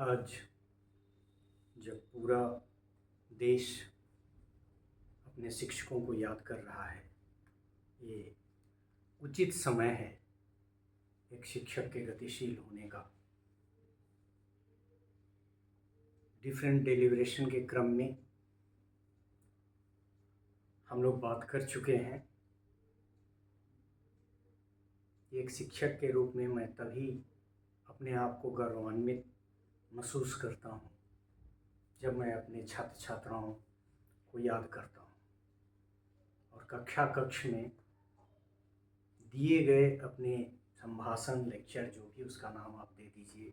आज जब पूरा देश अपने शिक्षकों को याद कर रहा है, ये उचित समय है एक शिक्षक के गतिशील होने का। डिफरेंट डेलिब्रेशन के क्रम में हम लोग बात कर चुके हैं। एक शिक्षक के रूप में मैं तभी अपने आप को गौरवान्वित महसूस करता हूँ जब मैं अपने छात्र छात्राओं को याद करता हूँ और कक्ष में दिए गए अपने संभाषण, लेक्चर, जो भी उसका नाम आप दे दीजिए,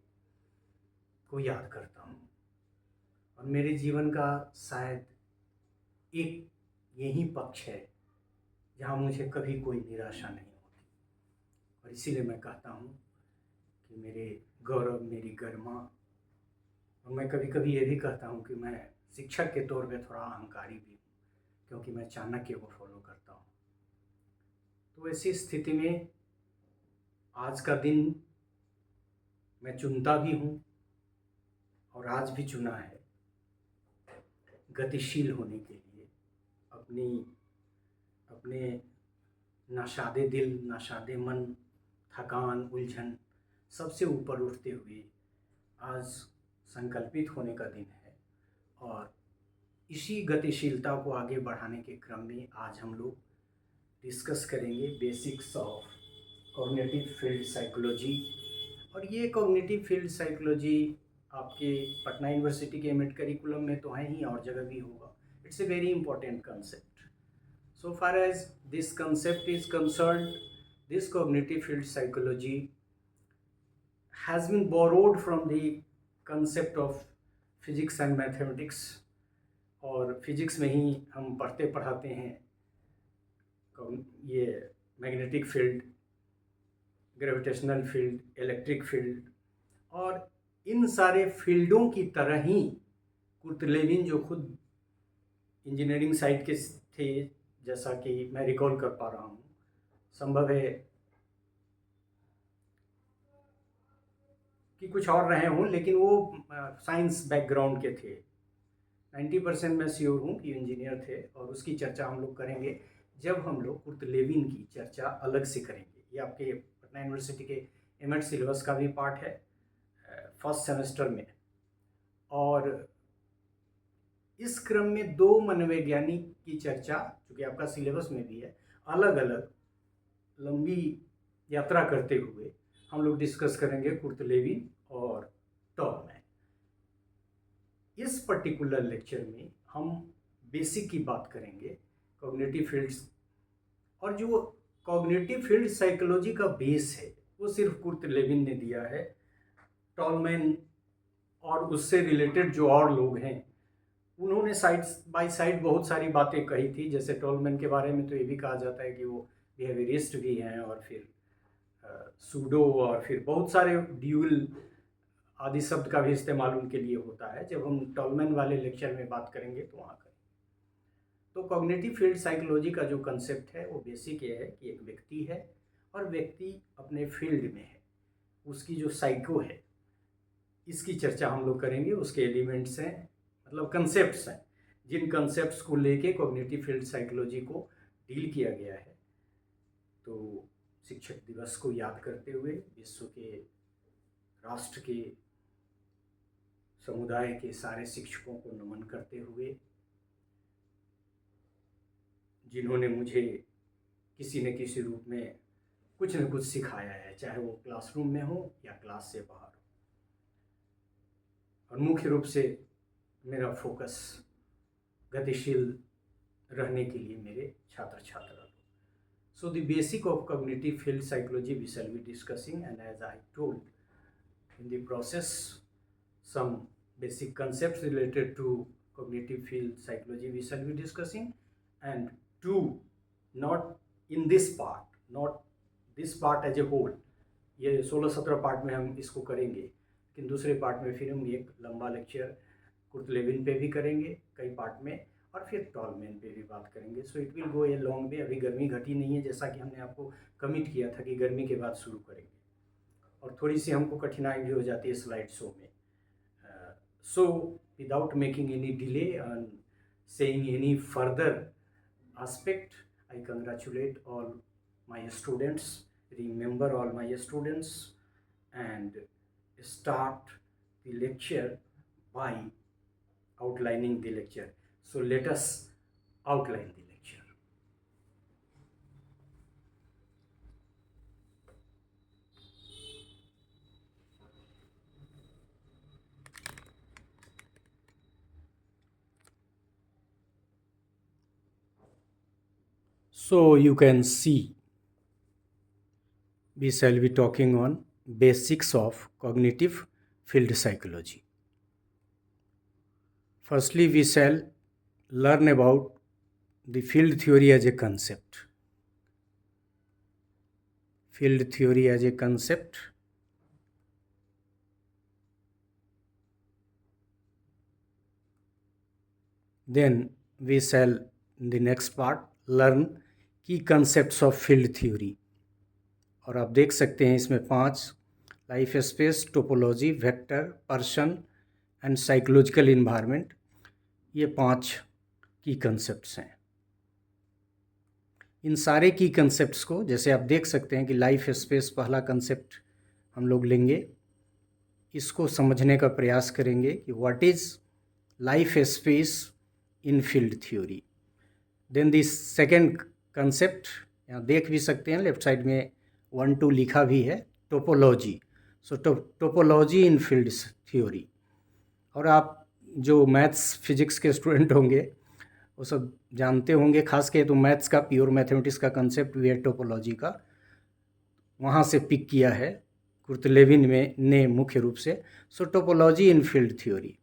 को याद करता हूँ। और मेरे जीवन का शायद एक यही पक्ष है जहाँ मुझे कभी कोई निराशा नहीं होती। और इसीलिए मैं कहता हूँ कि मेरे गौरव, मेरी गरिमा। और मैं कभी कभी ये भी कहता हूँ कि मैं शिक्षक के तौर पे थोड़ा अहंकारी भी हूँ, क्योंकि मैं चाणक्य को फॉलो करता हूँ। तो ऐसी स्थिति में आज का दिन मैं चुनता भी हूँ और आज भी चुना है गतिशील होने के लिए, अपने नाशादे दिल, नाशादे मन, थकान, उलझन सबसे ऊपर उठते हुए आज संकल्पित होने का दिन है। और इसी गतिशीलता को आगे बढ़ाने के क्रम में आज हम लोग डिस्कस करेंगे basics of cognitive field psychology. और ये कॉग्निटिव फील्ड साइकोलॉजी आपके पटना यूनिवर्सिटी के एमएड करिकुलम में तो है ही, और जगह भी होगा। It's a very important concept. So far as this concept is concerned, this cognitive field psychology has been borrowed from the concept of physics and mathematics. और फिजिक्स में ही हम पढ़ते पढ़ाते हैं ये magnetic field, gravitational field, electric field. और इन सारे फील्डों की तरह ही कुर्ट लेविन, जो खुद इंजीनियरिंग साइड के थे, जैसा कि मैं रिकॉल कर पा रहा हूँ, संभव है कि कुछ और रहे हों, लेकिन वो साइंस बैकग्राउंड के थे। 90% मैं श्योर हूँ कि इंजीनियर थे। और उसकी चर्चा हम लोग करेंगे जब हम लोग कुर्ट लेविन की चर्चा अलग से करेंगे। ये आपके पटना यूनिवर्सिटी के एमएड सिलेबस का भी पार्ट है फर्स्ट सेमेस्टर में। और इस क्रम में दो मनोवैज्ञानिक की चर्चा, चूँकि आपका सिलेबस में भी है, अलग अलग लंबी यात्रा करते हुए हम लोग डिस्कस करेंगे कुर्ट लेविन और टॉलमैन। इस पर्टिकुलर लेक्चर में हम बेसिक की बात करेंगे कॉग्निटिव फील्ड्स। और जो कॉग्निटिव फील्ड साइकोलॉजी का बेस है वो सिर्फ कुर्ट लेविन ने दिया है। टॉलमैन और उससे रिलेटेड जो और लोग हैं उन्होंने साइड बाय साइड बहुत सारी बातें कही थी। जैसे टॉलमैन के बारे में तो ये भी कहा जाता है कि वो बिहेवियरिस्ट भी हैं, और फिर सूडो, और फिर बहुत सारे ड्यूल आदि शब्द का भी इस्तेमाल उनके लिए होता है। जब हम टॉलमैन वाले लेक्चर में बात करेंगे तो वहाँ करेंगे। तो कॉग्निटिव फील्ड साइकोलॉजी का जो कंसेप्ट है वो बेसिक ये है कि एक व्यक्ति है और व्यक्ति अपने फील्ड में है, उसकी जो साइको है, इसकी चर्चा हम लोग करेंगे। उसके एलिमेंट्स हैं, मतलब कंसेप्ट्स हैं, जिन कंसेप्ट्स को लेके कॉग्निटिव फील्ड साइकोलॉजी को डील किया गया है। तो शिक्षक दिवस को याद करते हुए, विश्व के, राष्ट्र के, समुदाय के सारे शिक्षकों को नमन करते हुए, जिन्होंने मुझे किसी न किसी रूप में कुछ न कुछ सिखाया है, चाहे वो क्लासरूम में हो या क्लास से बाहर हो। और मुख्य रूप से मेरा फोकस गतिशील रहने के लिए मेरे छात्र छात्रा लोग। So the basic of cognitive field psychology we shall be discussing, and as I told in the process, some basic concepts related to cognitive field psychology we shall be discussing. And two, not in this part, not this part as a whole, ये 16-17 part में हम इसको करेंगे, लेकिन दूसरे part में फिर हम एक लंबा लेक्चर कुर्ट लेविन पे भी करेंगे कई पार्ट में, और फिर टॉलमैन पे भी बात करेंगे। So it will go a long way. अभी गर्मी घटी नहीं है, जैसा कि हमने आपको कमिट किया था कि गर्मी के बाद शुरू करेंगे। और थोड़ी सी हमको कठिनाई भी हो जाती है स्लाइड शो में, So without making any delay and saying any further aspect, I congratulate all my students, remember all my students, and start the lecture by outlining the lecture. So let us outline the lecture. So you can see we shall be talking on basics of cognitive field psychology. Firstly, we shall learn about the field theory as a concept. Field theory as a concept. Then we shall, in the next part, learn key concepts of field theory. और आप देख सकते हैं इसमें 5 life space, topology, vector, person and psychological environment, ये 5 की concepts हैं. इन सारे की कंसेप्ट्स को जैसे आप देख सकते हैं कि लाइफ स्पेस पहला कंसेप्ट हम लोग लेंगे, इसको समझने का प्रयास करेंगे कि what is life space in field theory. Then this second concept यहाँ देख भी सकते हैं, लेफ्ट साइड में 1-2 लिखा भी है, topology. So topology in field theory. और आप जो मैथ्स फिजिक्स के स्टूडेंट होंगे वो सब जानते होंगे, खास के तो मैथ्स का, प्योर मैथमेटिक्स का कंसेप्ट भी है टोपोलॉजी का, वहाँ से पिक किया है कुर्तलेविन में ने मुख्य रूप से. So topology in field theory.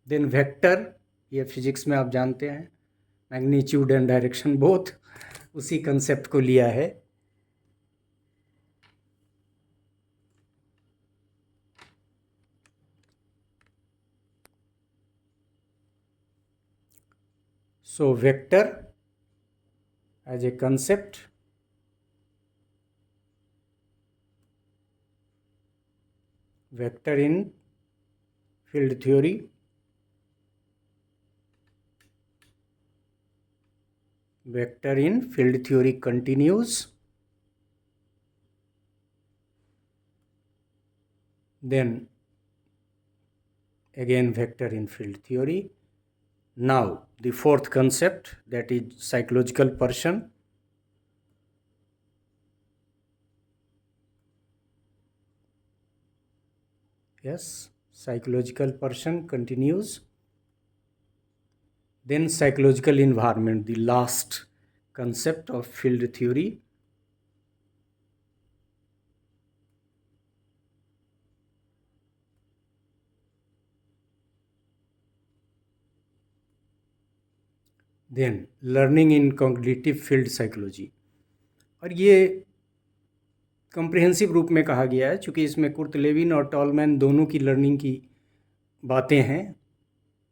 Then vector, ये फिजिक्स में आप जानते हैं, मैग्नीट्यूड एंड डायरेक्शन बोथ उसी कंसेप्ट को लिया है. So vector as a concept, vector in field theory, vector in field theory continues. Then again vector in field theory. Now the fourth concept, that is psychological person. Yes, psychological person continues. Then psychological environment, the last concept of field theory. Then learning in cognitive field psychology. और ये comprehensive रूप में कहा गया है चूँकि इसमें कुर्तलेविन और टॉलमैन दोनों की लर्निंग की बातें हैं,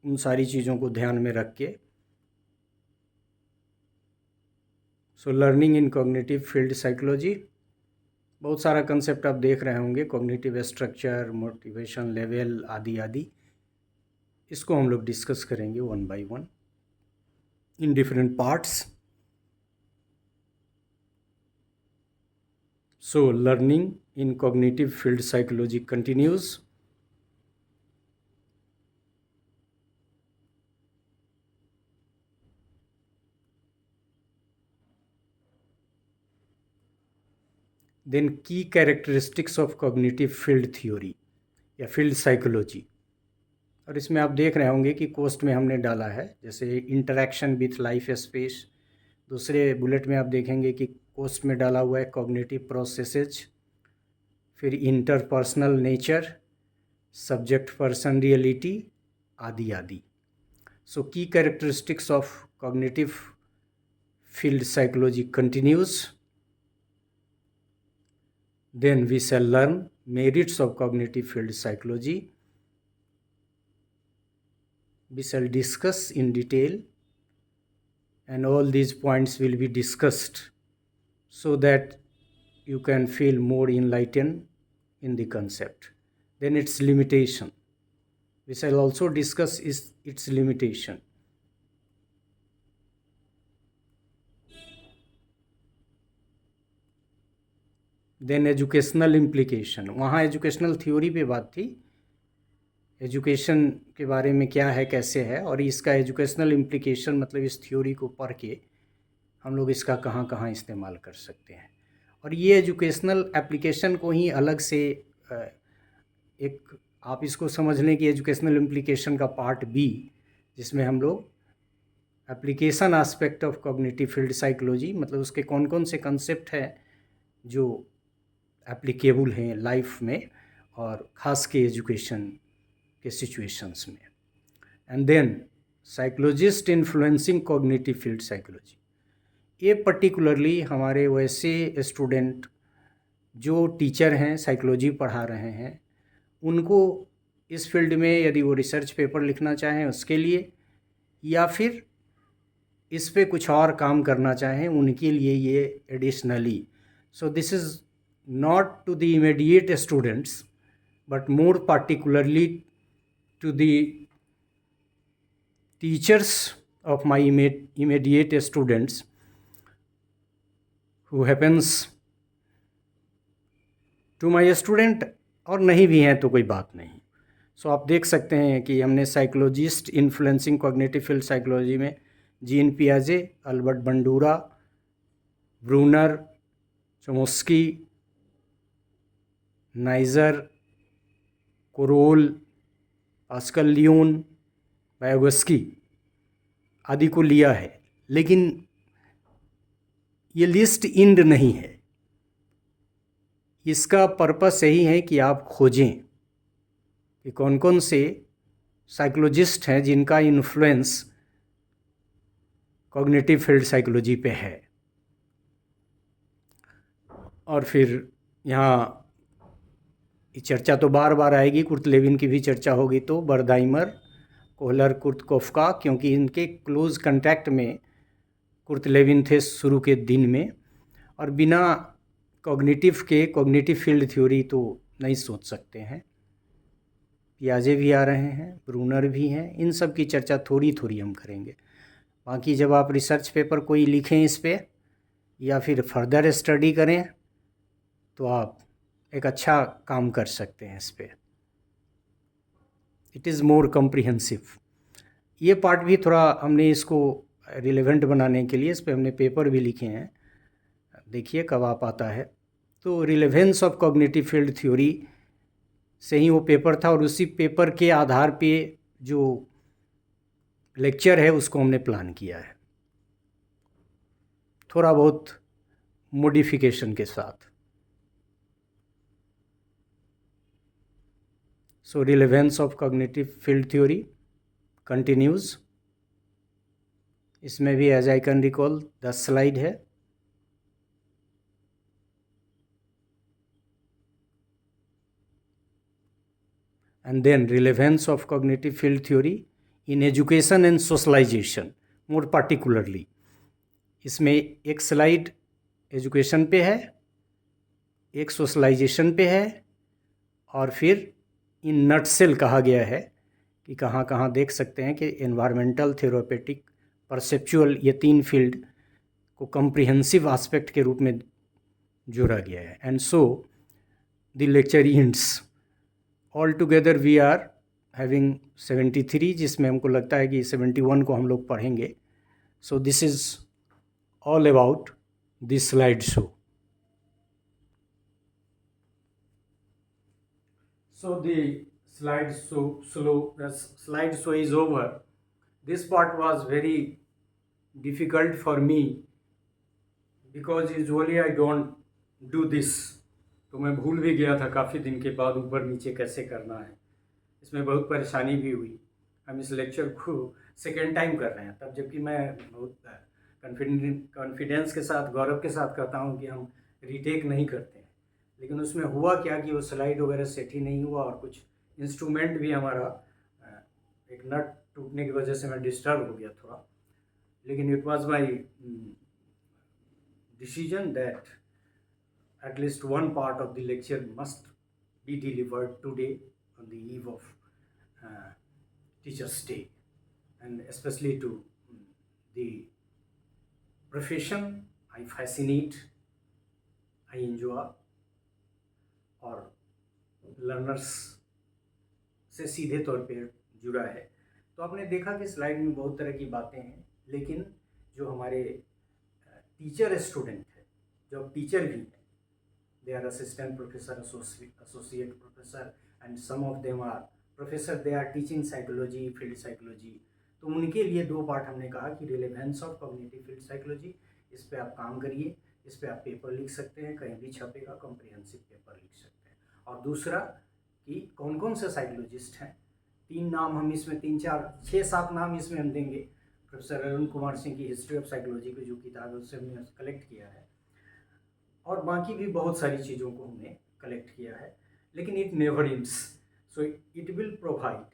उन सारी चीज़ों को ध्यान में रख के. So learning in cognitive field psychology, बहुत सारा कंसेप्ट आप देख रहे होंगे, कॉग्निटिव स्ट्रक्चर, मोटिवेशन लेवल आदि आदि. इसको हम लोग डिस्कस करेंगे 1 by 1 in different parts. So learning in cognitive field psychology continues. Then key characteristics of cognitive field theory या field psychology. और इसमें आप देख रहे होंगे कि कोस्ट में हमने डाला है जैसे इंटरेक्शन विथ लाइफ स्पेस. दूसरे बुलेट में आप देखेंगे कि कोस्ट में डाला हुआ है कॉग्निटिव प्रोसेसेज, फिर interpersonal nature, subject person reality आदि आदि. So key characteristics of cognitive field psychology continues. Then we shall learn merits of cognitive field psychology. We shall discuss in detail, and all these points will be discussed so that you can feel more enlightened in the concept. Then its limitation. We shall also discuss its limitation. Then educational implication. वहाँ educational theory पे बात थी, education के बारे में क्या है, कैसे है, और इसका एजुकेशनल इम्प्लीकेशन मतलब इस थ्योरी को पढ़ के हम लोग इसका कहाँ कहाँ इस्तेमाल कर सकते हैं। और ये एजुकेशनल एप्लीकेशन को ही अलग से एक आप इसको समझ लें कि एजुकेशनल इम्प्लीकेशन का पार्ट बी, जिसमें हम लोग application aspect of cognitive field psychology, मतलब उसके कौन कौन से कंसेप्ट हैं जो एप्लीकेबल हैं लाइफ में और ख़ास के एजुकेशन के सिचुएशंस में। And then psychologist influencing cognitive field psychology, ये पर्टिकुलरली हमारे वैसे स्टूडेंट जो टीचर हैं, साइकोलॉजी पढ़ा रहे हैं, उनको इस फील्ड में यदि वो रिसर्च पेपर लिखना चाहें उसके लिए, या फिर इस पे कुछ और काम करना चाहें उनके लिए ये additionally. So this is not to the immediate students but more particularly to the teachers of my immediate students who happens to my student, और नहीं भी हैं तो कोई बात नहीं। सो आप देख सकते हैं कि हमने psychologist influencing cognitive field psychology में जीन पियाजे, Albert Bandura, Bruner, Chomsky, Neisser, कोरोल, पास्कल लियोन, वायोगस्की आदि को लिया है। लेकिन ये लिस्ट इंड नहीं है, इसका पर्पस यही है कि आप खोजें कि कौन कौन से साइकोलॉजिस्ट हैं जिनका इन्फ्लुएंस कॉग्निटिव फील्ड साइकोलॉजी पे है। और फिर यहाँ ये चर्चा तो बार बार आएगी, कुर्ट लेविन की भी चर्चा होगी, तो बर्दाइमर, कोहलर, कुर्तकोफ्का, क्योंकि इनके क्लोज कांटेक्ट में कुर्ट लेविन थे शुरू के दिन में, और बिना कॉग्निटिव के कॉग्निटिव फील्ड थ्योरी तो नहीं सोच सकते हैं। पियाजे भी आ रहे हैं, ब्रूनर भी हैं, इन सब की चर्चा थोड़ी थोड़ी हम करेंगे। बाकी जब आप रिसर्च पेपर कोई लिखें इस पर या फिर फर्दर स्टडी करें तो आप एक अच्छा काम कर सकते हैं इस पर। It is more comprehensive. ये पार्ट भी थोड़ा हमने इसको रिलेवेंट बनाने के लिए इस पर हमने पेपर भी लिखे हैं, देखिए कब आप आता है। तो relevance of cognitive field theory से ही वो पेपर था, और उसी पेपर के आधार पे जो लेक्चर है उसको हमने प्लान किया है, थोड़ा बहुत मॉडिफिकेशन के साथ। So relevance of cognitive field theory continues. इसमें भी as I can recall 10 slide है। And then relevance of cognitive field theory in education and socialization more particularly. इसमें एक स्लाइड एजुकेशन पे है, एक सोशलाइजेशन पे है, और फिर इन नटसेल कहा गया है कि कहाँ कहाँ देख सकते हैं कि एनवायरमेंटल, थेरोपेटिक, परसेप्चुअल, ये तीन फील्ड को कॉम्प्रिहेंसिव एस्पेक्ट के रूप में जोड़ा गया है। And so the lecture ends all together we are having 73, जिसमें हमको लगता है कि 71 को हम लोग पढ़ेंगे। So this is all about this slide show. So the slide show is over. This part was very difficult for me because usually I don't do this. तो मैं भूल भी गया था काफ़ी दिन के बाद ऊपर नीचे कैसे करना है, इसमें बहुत परेशानी भी हुई। हम इस लेक्चर को सेकेंड टाइम कर रहे हैं तब, जबकि मैं बहुत कॉन्फिडेंस के साथ, गौरव के साथ कहता हूँ कि हम रीटेक नहीं करते हैं। लेकिन उसमें हुआ क्या कि वो स्लाइड वगैरह सेट ही नहीं हुआ, और कुछ इंस्ट्रूमेंट भी हमारा एक नट टूटने की वजह से मैं डिस्टर्ब हो गया थोड़ा। लेकिन it was my decision that at least one part of the lecture must be delivered today on the eve of Teachers' Day, and especially to the profession I fascinate, I enjoy, और learners से सीधे तौर पे जुड़ा है। तो आपने देखा कि स्लाइड में बहुत तरह की बातें हैं, लेकिन जो हमारे टीचर स्टूडेंट है, जो अब टीचर भी हैं, they are assistant professor, associate professor, and some of them are professor, they are teaching psychology, field psychology। तो उनके लिए दो पार्ट हमने कहा कि relevance of cognitive field psychology, इस पे आप काम करिए, इस पे आप पेपर लिख सकते हैं, कहीं भी छपेगा, कॉम्प्रिहेंसिव पेपर लिख सकते हैं। और दूसरा कि कौन कौन से साइकोलॉजिस्ट हैं, 3 नाम हम इसमें, 3 4 6 7 नाम इसमें हम देंगे। प्रोफेसर अरुण कुमार सिंह की हिस्ट्री ऑफ साइकोलॉजी की जो किताब है उससे हमने कलेक्ट किया है, और बाकी भी बहुत सारी चीज़ों को हमने कलेक्ट किया है। लेकिन it never ends, so it will provide,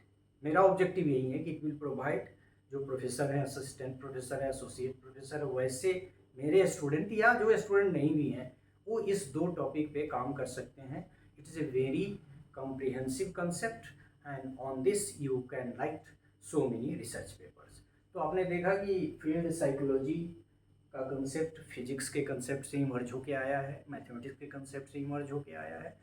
मेरा ऑब्जेक्टिव यही है कि इट विल प्रोवाइड, जो प्रोफेसर हैं, असिस्टेंट प्रोफेसर है, एसोसिएट प्रोफेसर है, वैसे मेरे स्टूडेंट या जो स्टूडेंट नहीं भी हैं वो इस 2 टॉपिक पे काम कर सकते हैं। It is a very comprehensive concept and on this you can right so many research papers. तो आपने देखा कि फील्ड साइकोलॉजी का कंसेप्ट फिजिक्स के कंसेप्ट से इमर्ज होके आया है, मैथमेटिक्स के कंसेप्ट से इमर्ज होके आया है,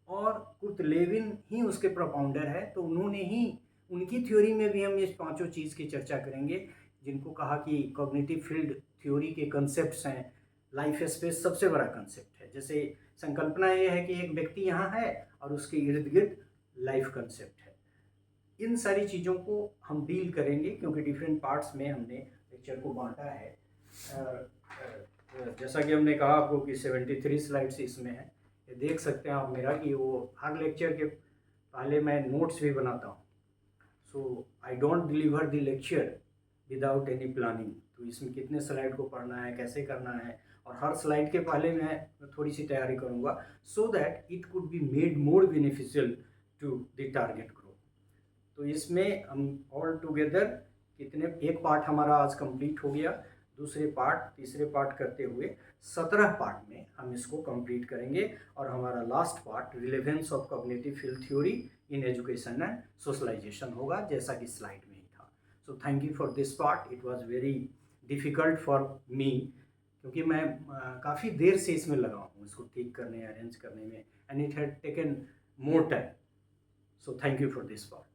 और कुर्ट लेविन ही उसके प्रोपाउंडर है। तो उन्होंने ही, उनकी थ्योरी में भी हम इस 5 चीज़ की चर्चा करेंगे, जिनको कहा कि कॉग्निटिव फील्ड थ्योरी के कंसेप्ट्स हैं। लाइफ स्पेस सबसे बड़ा कंसेप्ट है, जैसे संकल्पना ये है कि एक व्यक्ति यहाँ है और उसके इर्द गिर्द लाइफ कंसेप्ट है। इन सारी चीज़ों को हम डील करेंगे, क्योंकि डिफरेंट पार्ट्स में हमने लेक्चर को बांटा है। जैसा कि हमने कहा आपको कि 73 स्लाइड्स इसमें है, ये देख सकते हैं आप मेरा कि वो हर लेक्चर के पहले मैं नोट्स भी बनाता हूँ। So I don't deliver the lecture without any planning. तो इसमें कितने स्लाइड को पढ़ना है, कैसे करना है, और हर स्लाइड के पहले मैं थोड़ी सी तैयारी करूँगा, so that it could be made more beneficial to the target group. तो इसमें हम ऑल टुगेदर कितने, एक पार्ट हमारा आज कंप्लीट हो गया, दूसरे पार्ट, तीसरे पार्ट करते हुए 17 पार्ट में हम इसको कंप्लीट करेंगे, और हमारा last part relevance of cognitive field theory in education and socialization होगा, जैसा कि स्लाइड में ही था। So thank you for this part, it was very difficult for me, क्योंकि मैं काफ़ी देर से इसमें लगा हूँ, इसको ठीक करने, अरेंज करने में, and it had taken more time. So thank you for this part.